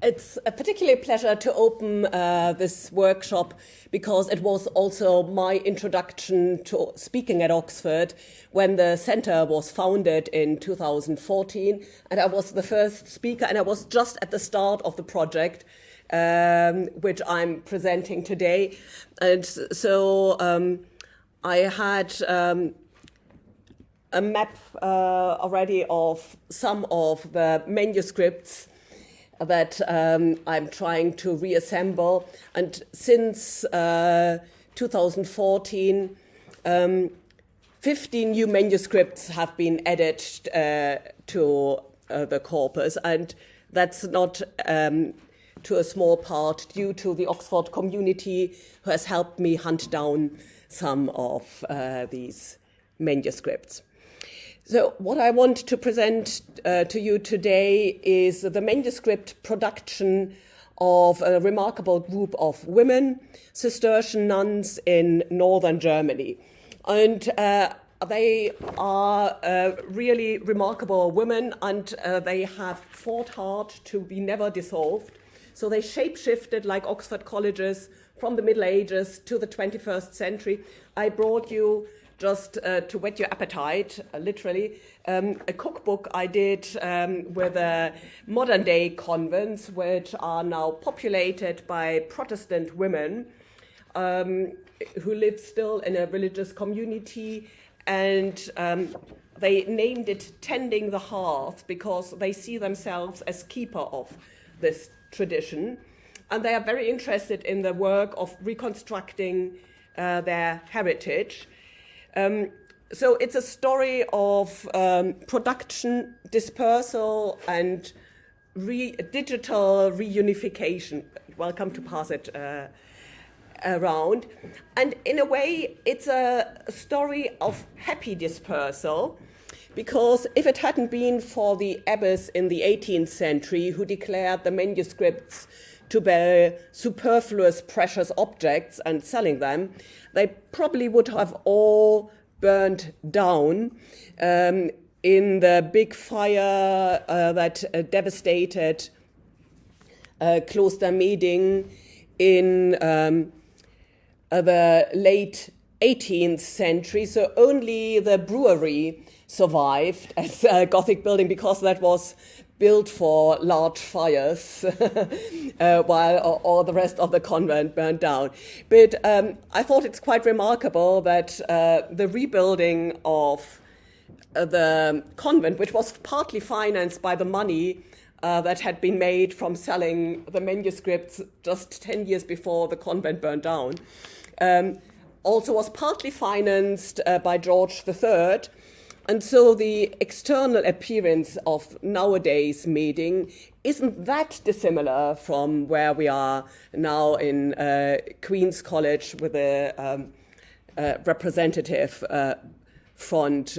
It's a particular pleasure to open this workshop because it was also my introduction to speaking at Oxford when the centre was founded in 2014, and I was the first speaker, and I was just at the start of the project, which I'm presenting today. And so I had a map already of some of the manuscripts that I'm trying to reassemble. And since 2014, 15 new manuscripts have been added to the corpus, and that's not to a small part due to the Oxford community who has helped me hunt down some of these manuscripts. So what I want to present to you today is the manuscript production of a remarkable group of women, Cistercian nuns in northern Germany. And they are really remarkable women, and they have fought hard to be never dissolved. So they shape-shifted like Oxford colleges from the Middle Ages to the 21st century. I brought you just to whet your appetite, literally, a cookbook I did with modern-day convents, which are now populated by Protestant women who live still in a religious community, and they named it Tending the Hearth because they see themselves as keeper of this tradition, and they are very interested in the work of reconstructing their heritage. So it's a story of production, dispersal, and digital reunification. Welcome to pass it around. And in a way, it's a story of happy dispersal, because if it hadn't been for the abbess in the 18th century who declared the manuscripts to be superfluous precious objects and selling them, they probably would have all burned down in the big fire that devastated Kloster Medingen in the late 18th century. So only the brewery survived as a Gothic building because that was built for large fires while all the rest of the convent burned down. But I thought it's quite remarkable that the rebuilding of the convent, which was partly financed by the money that had been made from selling the manuscripts just 10 years before the convent burned down, also was partly financed by George III. And so the external appearance of nowadays Medingen isn't that dissimilar from where we are now in Queen's College with a representative front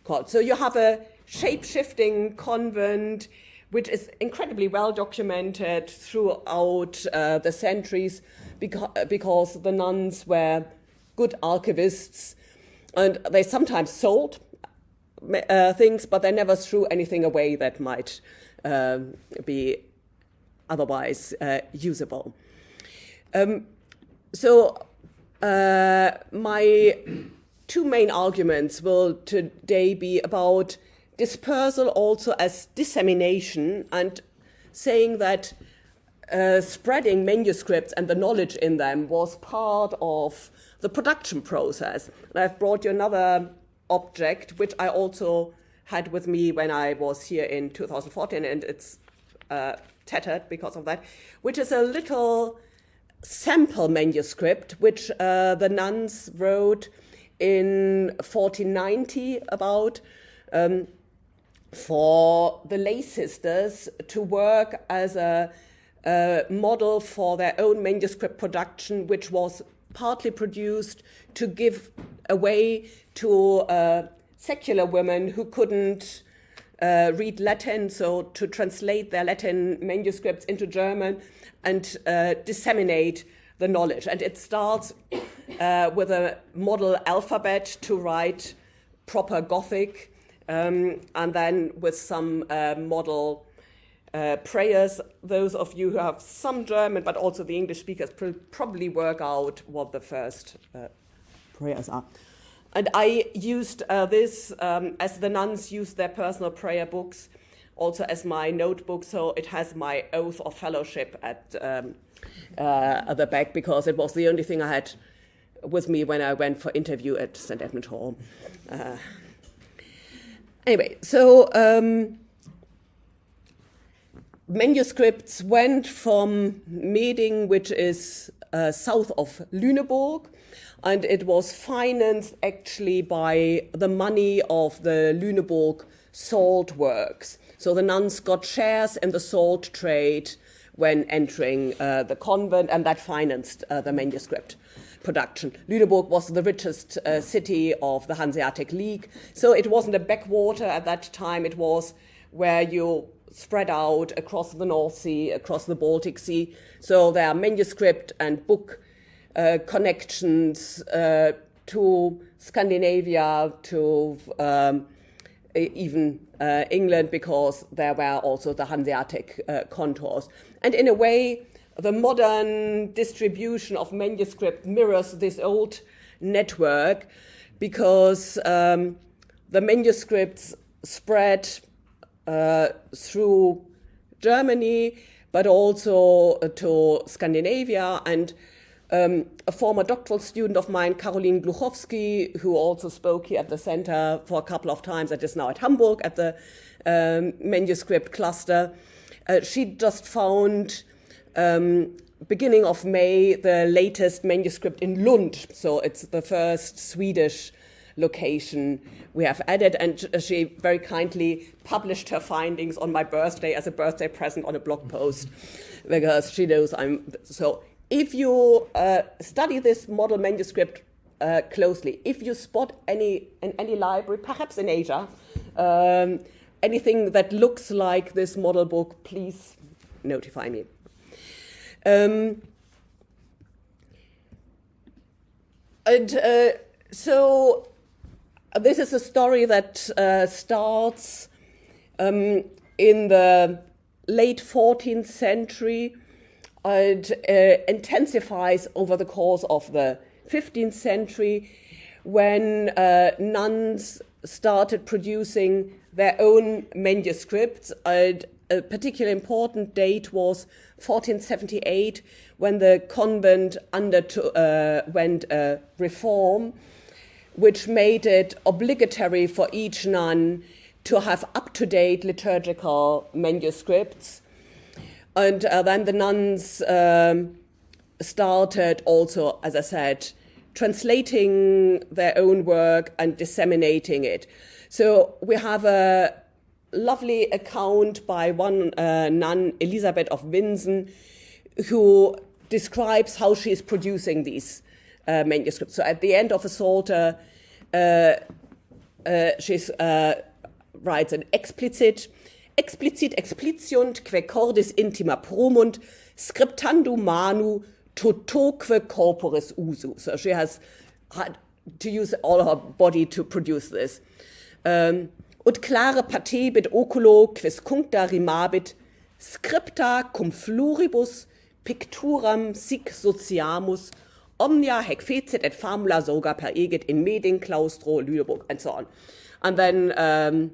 court. So you have a shape-shifting convent which is incredibly well documented throughout the centuries because the nuns were good archivists, and they sometimes sold things, but they never threw anything away that might be otherwise usable. So my two main arguments will today be about dispersal also as dissemination, and saying that spreading manuscripts and the knowledge in them was part of the production process. And I've brought you another object, which I also had with me when I was here in 2014, and it's tattered because of that, which is a little sample manuscript which the nuns wrote in 1490 about for the lay sisters to work as a model for their own manuscript production, which was partly produced to give away to secular women who couldn't read Latin, so to translate their Latin manuscripts into German and disseminate the knowledge. And it starts with a model alphabet to write proper Gothic, and then with some model prayers. Those of you who have some German, but also the English speakers, probably work out what the first prayers are. And I used this as the nuns used their personal prayer books, also as my notebook, so it has my oath of fellowship at the back, because it was the only thing I had with me when I went for interview at St. Edmund Hall. Anyway, so manuscripts went from Medingen, which is south of Lüneburg, and it was financed actually by the money of the Lüneburg salt works. So the nuns got shares in the salt trade when entering the convent, and that financed the manuscript production. Lüneburg was the richest city of the Hanseatic League, so it wasn't a backwater at that time. It was where you spread out across the North Sea, across the Baltic Sea. So there are manuscript and book connections to Scandinavia, to even England, because there were also the Hanseatic contours. And in a way, the modern distribution of manuscript mirrors this old network, because the manuscripts spread through Germany, but also to Scandinavia. And a former doctoral student of mine, Caroline Gluchowski, who also spoke here at the center for a couple of times, and is now at Hamburg at the manuscript cluster, she just found, beginning of May, the latest manuscript in Lund. So it's the first Swedish location we have added, and she very kindly published her findings on my birthday as a birthday present on a blog post, because she knows I'm so. If you study this model manuscript closely, if you spot in any library, perhaps in Asia, anything that looks like this model book, please notify me. So this is a story that starts in the late 14th century and intensifies over the course of the 15th century, when nuns started producing their own manuscripts. And a particularly important date was 1478, when the convent went a reform, which made it obligatory for each nun to have up-to-date liturgical manuscripts. And then the nuns started also, as I said, translating their own work and disseminating it. So we have a lovely account by one nun, Elisabeth of Winsen, who describes how she is producing these manuscripts. So at the end of a psalter, she writes an explicit expliciunt que cordis intima promunt, scriptando manu totoque corporis usu. So she has had to use all her body to produce this. Ut clare patebit oculo quis cuncta rimabit, scripta cum floribus picturam sic sociamus, omnia hec fecit et famula soga per egit in Medingen claustro Lüneburg, and so on. And then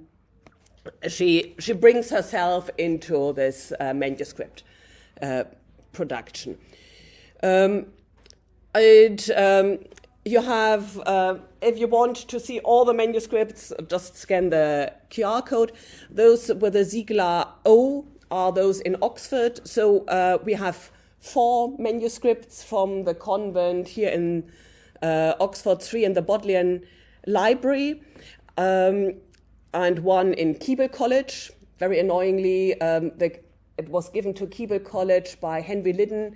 she brings herself into this manuscript production. You have, if you want to see all the manuscripts, just scan the QR code. Those with the Ziegler O are those in Oxford. So we have 4 manuscripts from the convent here in Oxford, 3 in the Bodleian Library, and 1 in Keble College. Very annoyingly, it was given to Keble College by Henry Liddon,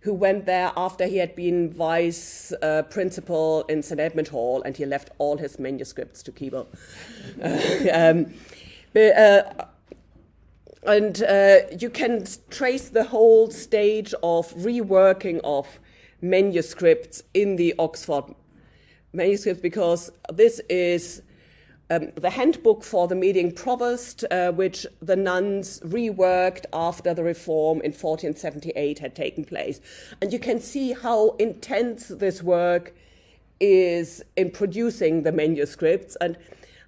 who went there after he had been vice principal in St. Edmund Hall, and he left all his manuscripts to Keble. And you can trace the whole stage of reworking of manuscripts in the Oxford manuscripts, because this is the handbook for the Meding provost, which the nuns reworked after the reform in 1478 had taken place. And you can see how intense this work is in producing the manuscripts, and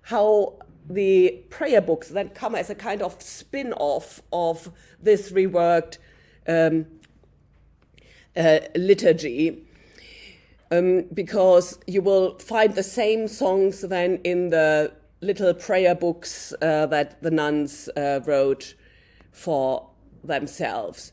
how the prayer books then come as a kind of spin-off of this reworked liturgy. Because you will find the same songs then in the little prayer books that the nuns wrote for themselves.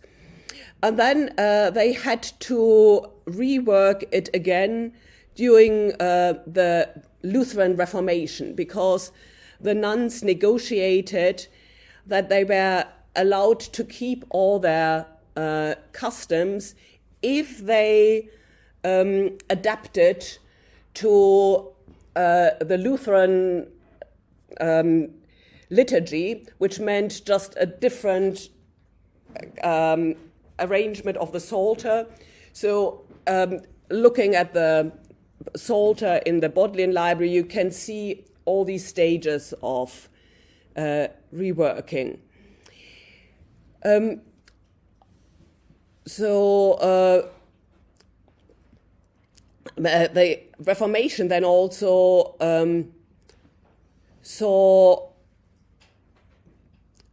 And then they had to rework it again during the Lutheran Reformation, because the nuns negotiated that they were allowed to keep all their customs if they adapted to the Lutheran liturgy, which meant just a different arrangement of the Psalter. So looking at the Psalter in the Bodleian Library, you can see all these stages of reworking. The Reformation then also saw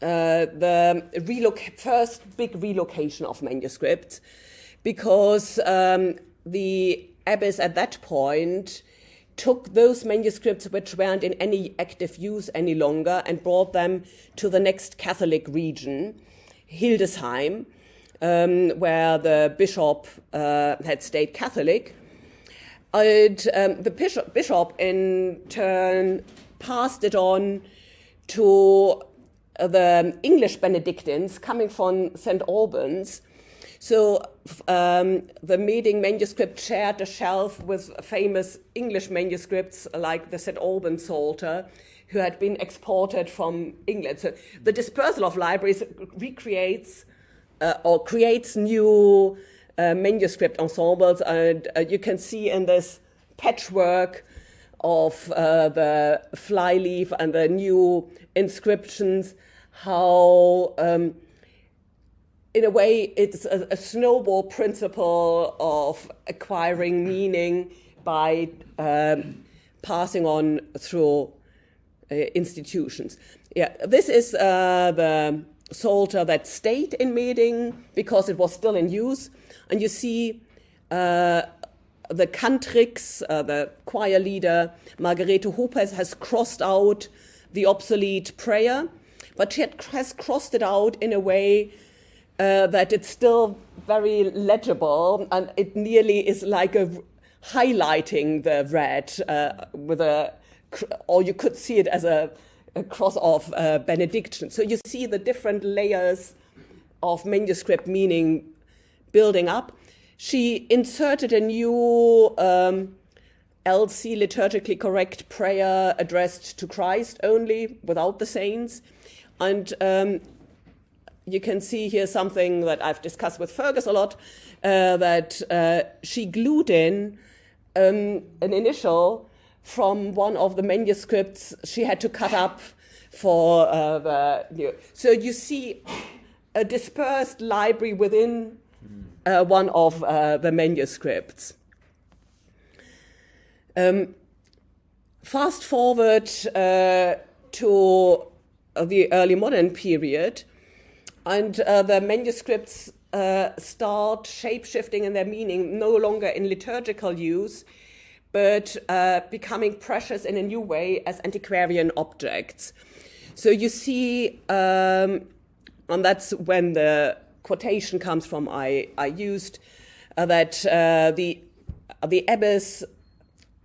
the first big relocation of manuscripts, because the abbess at that point took those manuscripts which weren't in any active use any longer and brought them to the next Catholic region, Hildesheim, where the bishop had stayed Catholic. And the bishop in turn passed it on to the English Benedictines coming from St. Albans. So the Meding manuscript shared a shelf with famous English manuscripts like the St. Albans Psalter, who had been exported from England. So the dispersal of libraries recreates or creates new manuscript ensembles, and you can see in this patchwork of the flyleaf and the new inscriptions how in a way it's a snowball principle of acquiring meaning by passing on through institutions. Yeah, this is the Psalter that stayed in Meding because it was still in use. And you see the cantrix, the choir leader, Margarete Hopes, has crossed out the obsolete prayer, but she has crossed it out in a way that it's still very legible, and it nearly is like highlighting the red with or you could see it as a cross of benediction. So you see the different layers of manuscript meaning building up. She inserted a new LC, liturgically correct prayer addressed to Christ only, without the saints. And you can see here something that I've discussed with Fergus a lot, that she glued in an initial from one of the manuscripts she had to cut up for the new. So you see a dispersed library within one of the manuscripts. Fast forward to the early modern period, and the manuscripts start shape-shifting in their meaning, no longer in liturgical use, but becoming precious in a new way as antiquarian objects. So you see, and that's when the quotation comes from I used, that the abbess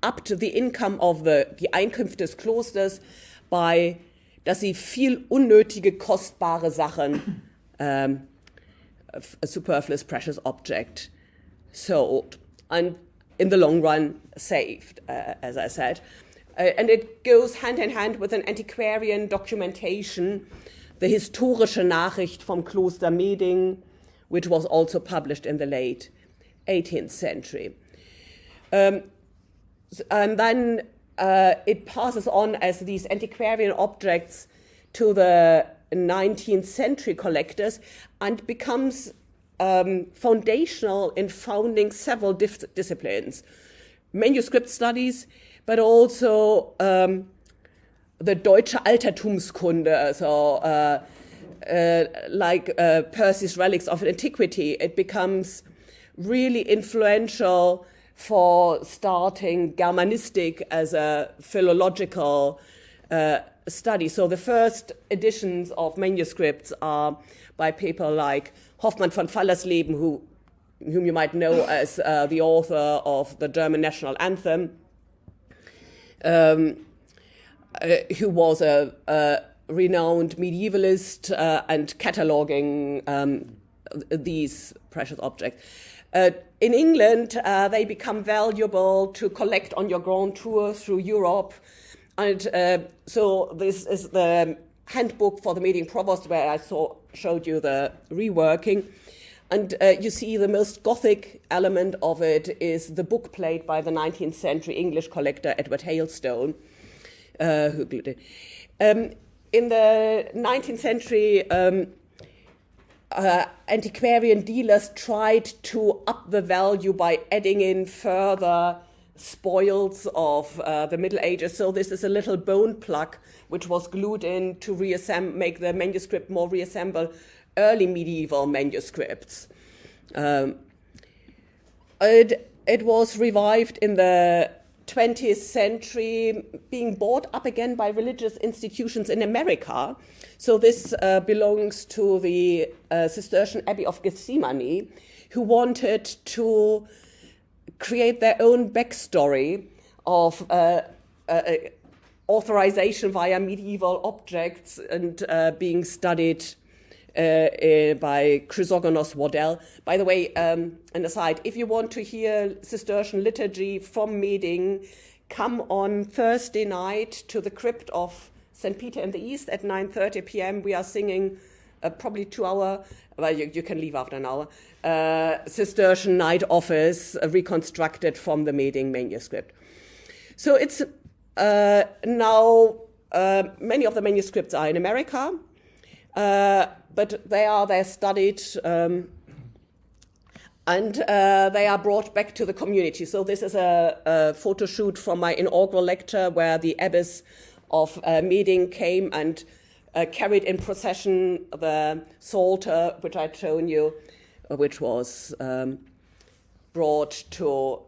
upped the income of die Einkünfte des Klosters by, dass sie viel unnötige, kostbare Sachen, a superfluous, precious object, sold, and in the long run saved, as I said. And it goes hand in hand with an antiquarian documentation, the Historische Nachricht vom Kloster Meding, which was also published in the late 18th century. And then it passes on as these antiquarian objects to the 19th century collectors and becomes foundational in founding several disciplines. Manuscript studies, but also the Deutsche Altertumskunde, so like Percy's Relics of Antiquity. It becomes really influential for starting Germanistic as a philological study. So the first editions of manuscripts are by people like Hoffmann von Fallersleben, whom you might know as the author of the German national anthem, who was a renowned medievalist and cataloging these precious objects. In England, they become valuable to collect on your grand tour through Europe. And so this is the handbook for the Median Provost, where I showed you the reworking. And you see the most Gothic element of it is the bookplate by the 19th century English collector Edward Hailstone. In the 19th century, antiquarian dealers tried to up the value by adding in further spoils of the Middle Ages. So this is a little bone plug which was glued in to make the manuscript more reassemble early medieval manuscripts. It was revived in the 20th century, being bought up again by religious institutions in America. So this belongs to the Cistercian Abbey of Gethsemane, who wanted to create their own backstory of authorization via medieval objects and being studied by Chrysogonos Waddell. By the way, an aside, if you want to hear Cistercian liturgy from Medingen, come on Thursday night to the crypt of St. Peter in the East at 9:30 p.m. We are singing probably 2 hour, well, you can leave after an hour, Cistercian night office reconstructed from the Medingen manuscript. So it's now, many of the manuscripts are in America, but they're studied and they are brought back to the community. So this is a photo shoot from my inaugural lecture where the abbess of Medingen came and carried in procession the Psalter, which I'd shown you, which was brought to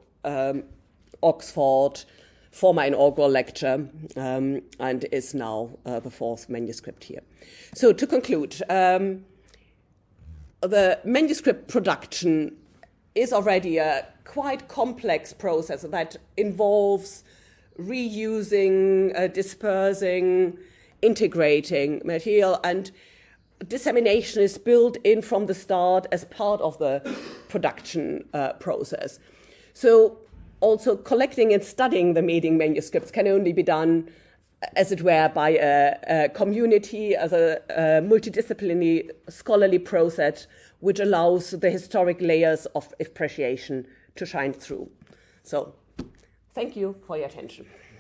Oxford for my inaugural lecture and is now the 4th manuscript here. So to conclude, the manuscript production is already a quite complex process that involves reusing, dispersing, integrating material, and dissemination is built in from the start as part of the production process. So also collecting and studying the Medingen manuscripts can only be done, as it were, by a community, as a multidisciplinary scholarly process which allows the historic layers of appreciation to shine through. So thank you for your attention.